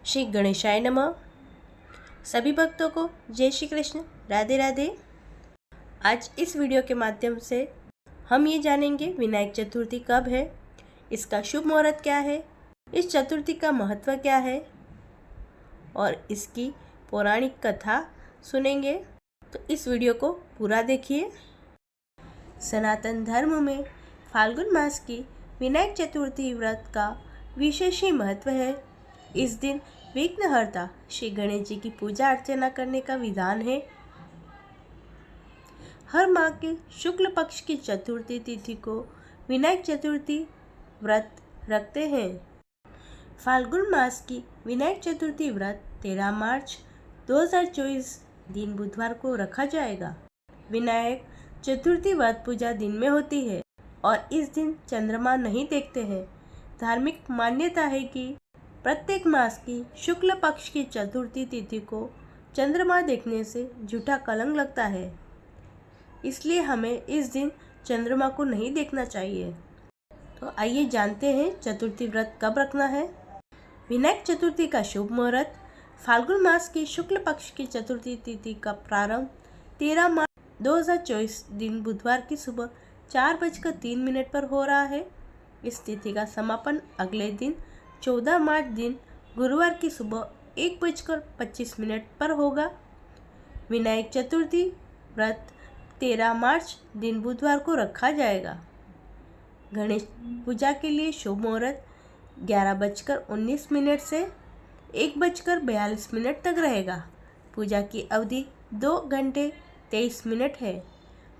श्री गणेशाय नमः। सभी भक्तों को जय श्री कृष्ण, राधे राधे। आज इस वीडियो के माध्यम से हम ये जानेंगे विनायक चतुर्थी कब है, इसका शुभ मुहूर्त क्या है, इस चतुर्थी का महत्व क्या है और इसकी पौराणिक कथा सुनेंगे। तो इस वीडियो को पूरा देखिए। सनातन धर्म में फाल्गुन मास की विनायक चतुर्थी व्रत का विशेष ही महत्व है। इस दिन विघ्नहर्ता श्री गणेश जी की पूजा अर्चना करने का विधान है। हर माह के शुक्ल पक्ष की चतुर्थी तिथि को विनायक चतुर्थी व्रत रखते हैं। फाल्गुन मास की विनायक चतुर्थी व्रत 13 मार्च 2024 दिन बुधवार को रखा जाएगा। विनायक चतुर्थी व्रत पूजा दिन में होती है और इस दिन चंद्रमा नहीं देखते हैं। धार्मिक मान्यता है कि प्रत्येक मास की शुक्ल पक्ष की चतुर्थी तिथि को चंद्रमा देखने से झूठा कलंक लगता है, इसलिए हमें इस दिन चंद्रमा को नहीं देखना चाहिए। तो आइए जानते हैं चतुर्थी व्रत कब रखना है। विनायक चतुर्थी का शुभ मुहूर्त फाल्गुन मास की शुक्ल पक्ष की चतुर्थी तिथि का प्रारंभ 13 मार्च 2024 दिन बुधवार की सुबह 4:03 पर हो रहा है। इस तिथि का समापन अगले दिन 14 मार्च दिन गुरुवार की सुबह 1:25 पर होगा। विनायक चतुर्थी व्रत 13 मार्च दिन बुधवार को रखा जाएगा। गणेश पूजा के लिए शुभ मुहूर्त 11:19 से 1:42 तक रहेगा। पूजा की अवधि 2 घंटे 23 मिनट है।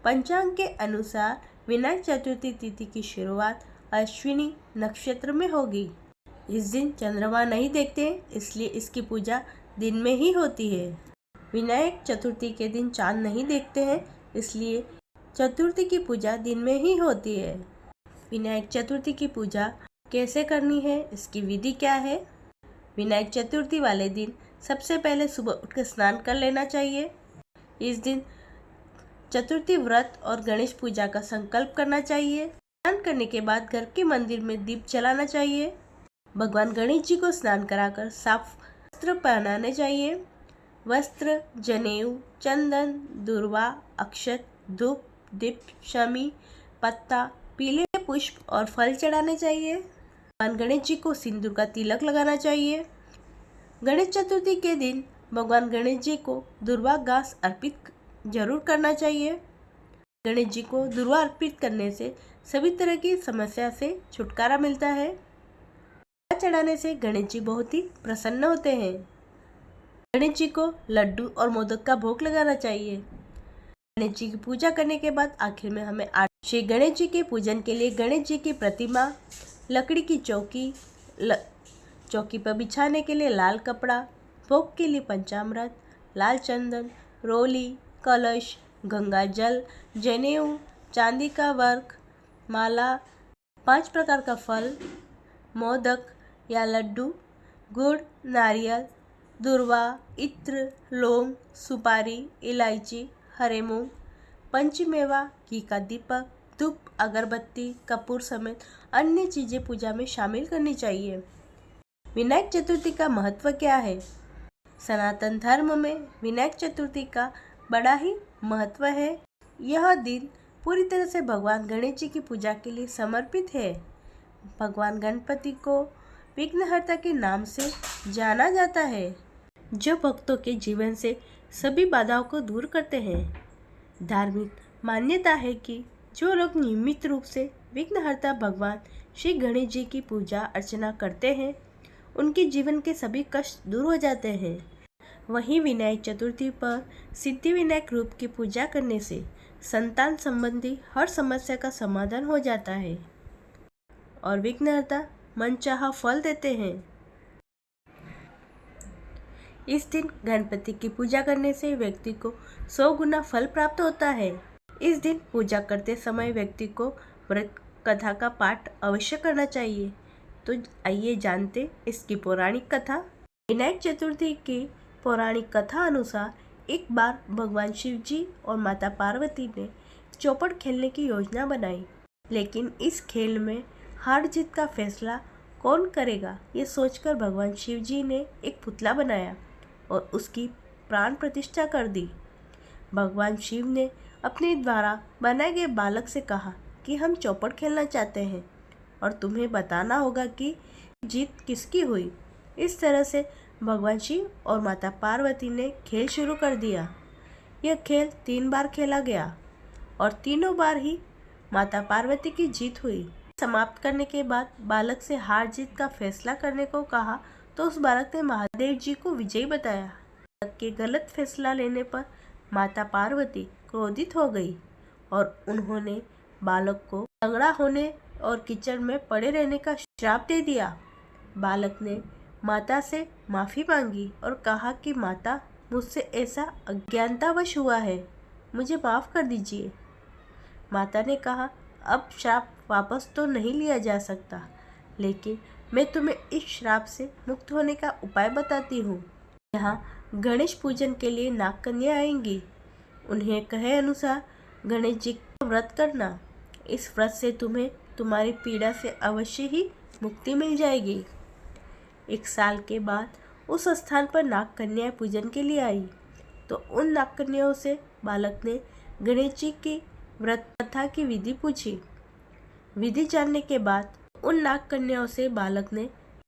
पंचांग के अनुसार विनायक चतुर्थी तिथि की शुरुआत अश्विनी नक्षत्र में होगी। इस दिन चंद्रमा नहीं देखते, इसलिए इसकी पूजा दिन में ही होती है। विनायक चतुर्थी के दिन चांद नहीं देखते हैं, इसलिए चतुर्थी की पूजा दिन में ही होती है। विनायक चतुर्थी की पूजा कैसे करनी है, इसकी विधि क्या है। विनायक चतुर्थी वाले दिन सबसे पहले सुबह उठकर स्नान कर लेना चाहिए। इस दिन चतुर्थी व्रत और गणेश पूजा का संकल्प करना चाहिए। स्नान करने के बाद घर के मंदिर में दीप जलाना चाहिए। भगवान गणेश जी को स्नान कराकर साफ वस्त्र पहनाने चाहिए। वस्त्र, जनेऊ, चंदन, दूर्वा, अक्षत, धूप, दीप, शमी, पत्ता, पीले पुष्प और फल चढ़ाने चाहिए। भगवान गणेश जी को सिंदूर का तिलक लगाना चाहिए। गणेश चतुर्थी के दिन भगवान गणेश जी को दूर्वा घास अर्पित जरूर करना चाहिए। गणेश जी को दूर्वा अर्पित करने से सभी तरह की समस्या से छुटकारा मिलता है। चढ़ाने से गणेश जी बहुत ही प्रसन्न होते हैं। गणेश जी को लड्डू और मोदक का भोग लगाना चाहिए। गणेश जी की पूजा करने के बाद आखिर में हमें श्री गणेश जी के पूजन के लिए गणेश जी की प्रतिमा, लकड़ी की चौकी, चौकी पर बिछाने के लिए लाल कपड़ा, भोग के लिए पंचामृत, लाल चंदन, रोली, कलश, गंगा जल, जनेऊ, चांदी का वर्क, माला, 5 प्रकार का फल, मोदक या लड्डू, गुड़, नारियल, दूर्वा, इत्र, लौंग, सुपारी, इलायची, हरे मूंग, पंचमेवा, घी का दीपक, धूप, अगरबत्ती, कपूर समेत अन्य चीज़ें पूजा में शामिल करनी चाहिए। विनायक चतुर्थी का महत्व क्या है। सनातन धर्म में विनायक चतुर्थी का बड़ा ही महत्व है। यह दिन पूरी तरह से भगवान गणेश जी की पूजा के लिए समर्पित है। भगवान गणपति को विघ्नहर्ता के नाम से जाना जाता है, जो भक्तों के जीवन से सभी बाधाओं को दूर करते हैं। धार्मिक मान्यता है कि जो लोग नियमित रूप से विघ्नहर्ता भगवान श्री गणेश जी की पूजा अर्चना करते हैं, उनके जीवन के सभी कष्ट दूर हो जाते हैं। वहीं विनायक चतुर्थी पर सिद्धि विनायक रूप की पूजा करने से संतान संबंधी हर समस्या का समाधान हो जाता है और विघ्नहर्ता मनचाहा फल देते हैं। इस दिन गणपति की पूजा करने से व्यक्ति को 100 गुना फल प्राप्त होता है। इस दिन पूजा करते समय व्यक्ति को व्रत कथा का पाठ अवश्य करना चाहिए। तो आइए जानते इसकी पौराणिक कथा। विनायक चतुर्थी की पौराणिक कथा अनुसार एक बार भगवान शिव जी और माता पार्वती ने चौपड़ खेलने की योजना बनाई, लेकिन इस खेल में हार जीत का फैसला कौन करेगा, ये सोचकर भगवान शिव जी ने एक पुतला बनाया और उसकी प्राण प्रतिष्ठा कर दी। भगवान शिव ने अपने द्वारा बनाए गए बालक से कहा कि हम चौपड़ खेलना चाहते हैं और तुम्हें बताना होगा कि जीत किसकी हुई। इस तरह से भगवान शिव और माता पार्वती ने खेल शुरू कर दिया। यह खेल 3 बार खेला गया और तीनों बार ही माता पार्वती की जीत हुई। समाप्त करने के बाद बालक से हार जीत का फैसला करने को कहा तो उस बालक ने महादेव जी को विजयी बताया। बालक के गलत फैसला लेने पर माता पार्वती क्रोधित हो गई और उन्होंने बालक को लंगड़ा होने और कीचड़ में पड़े रहने का श्राप दे दिया। बालक ने माता से माफ़ी मांगी और कहा कि माता, मुझसे ऐसा अज्ञानतावश हुआ है, मुझे माफ़ कर दीजिए। माता ने कहा, अब श्राप वापस तो नहीं लिया जा सकता, लेकिन मैं तुम्हें इस श्राप से मुक्त होने का उपाय बताती हूँ। यहाँ गणेश पूजन के लिए नाग कन्या आएंगी। उन्हें कहे अनुसार गणेश जी का व्रत करना। इस व्रत से तुम्हें तुम्हारी पीड़ा से अवश्य ही मुक्ति मिल जाएगी। 1 साल के बाद उस स्थान पर नाग कन्याएं पूजन के लिए आई तो उन नाग कन्याओं से बालक ने गणेश जी की व्रत कथा की विधि पूछी। विधि जानने के बाद उन नाग कन्याओं से बालक ने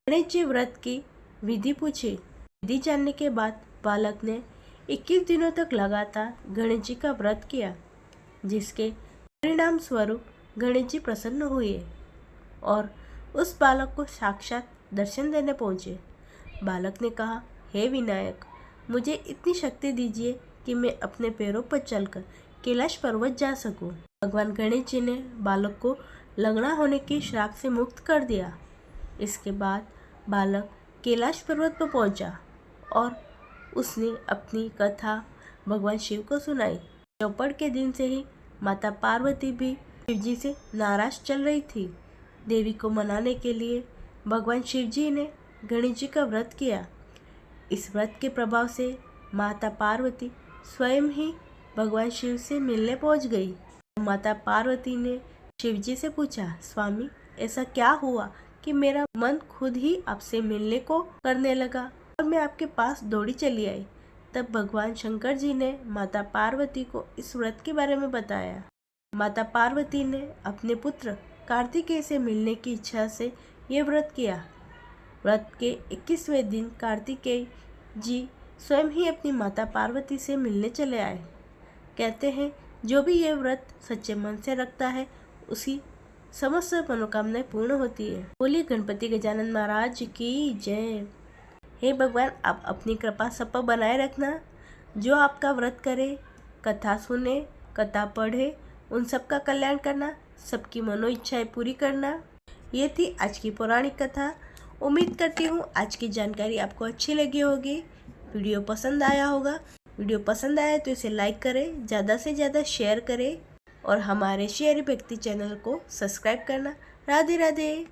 गणेश जी व्रत की विधि पूछी। विधि जानने के बाद बालक ने 21 दिनों तक लगातार गणेश जी का व्रत किया, जिसके परिणाम स्वरूप गणेश जी प्रसन्न हुए और उस बालक को साक्षात दर्शन देने पहुँचे। बालक ने कहा, हे विनायक, मुझे इतनी शक्ति दीजिए कि मैं अपने पैरों पर चलकर कैलाश पर्वत जा सकूं। भगवान गणेश जी ने बालक को लंगड़ा होने के श्राप से मुक्त कर दिया। इसके बाद बालक कैलाश पर्वत पर पहुंचा और उसने अपनी कथा भगवान शिव को सुनाई। चौपड़ के दिन से ही माता पार्वती भी शिव जी से नाराज चल रही थी। देवी को मनाने के लिए भगवान शिव जी ने गणेश जी का व्रत किया। इस व्रत के प्रभाव से माता पार्वती स्वयं ही भगवान शिव से मिलने पहुंच गई। माता पार्वती ने शिव जी से पूछा, स्वामी, ऐसा क्या हुआ कि मेरा मन खुद ही आपसे मिलने को करने लगा और मैं आपके पास दौड़ी चली आई। तब भगवान शंकर जी ने माता पार्वती को इस व्रत के बारे में बताया। माता पार्वती ने अपने पुत्र कार्तिकेय से मिलने की इच्छा से ये व्रत किया। व्रत के 21वें दिन कार्तिकेय जी स्वयं ही अपनी माता पार्वती से मिलने चले आए। कहते हैं, जो भी ये व्रत सच्चे मन से रखता है उसकी समस्त मनोकामनाएं पूर्ण होती है। बोलिए गणपति गजानन महाराज की जय। हे भगवान, आप अपनी कृपा सब पर बनाए रखना। जो आपका व्रत करे, कथा सुने, कथा पढ़े, उन सब का कल्याण करना, सबकी मनो इच्छाएं पूरी करना। ये थी आज की पौराणिक कथा। उम्मीद करती हूँ आज की जानकारी आपको अच्छी लगी होगी। वीडियो पसंद आया होगा। वीडियो पसंद आया तो इसे लाइक करें, ज़्यादा से ज़्यादा शेयर करें और हमारे शेयर व्यक्ति चैनल को सब्सक्राइब करना। राधे राधे।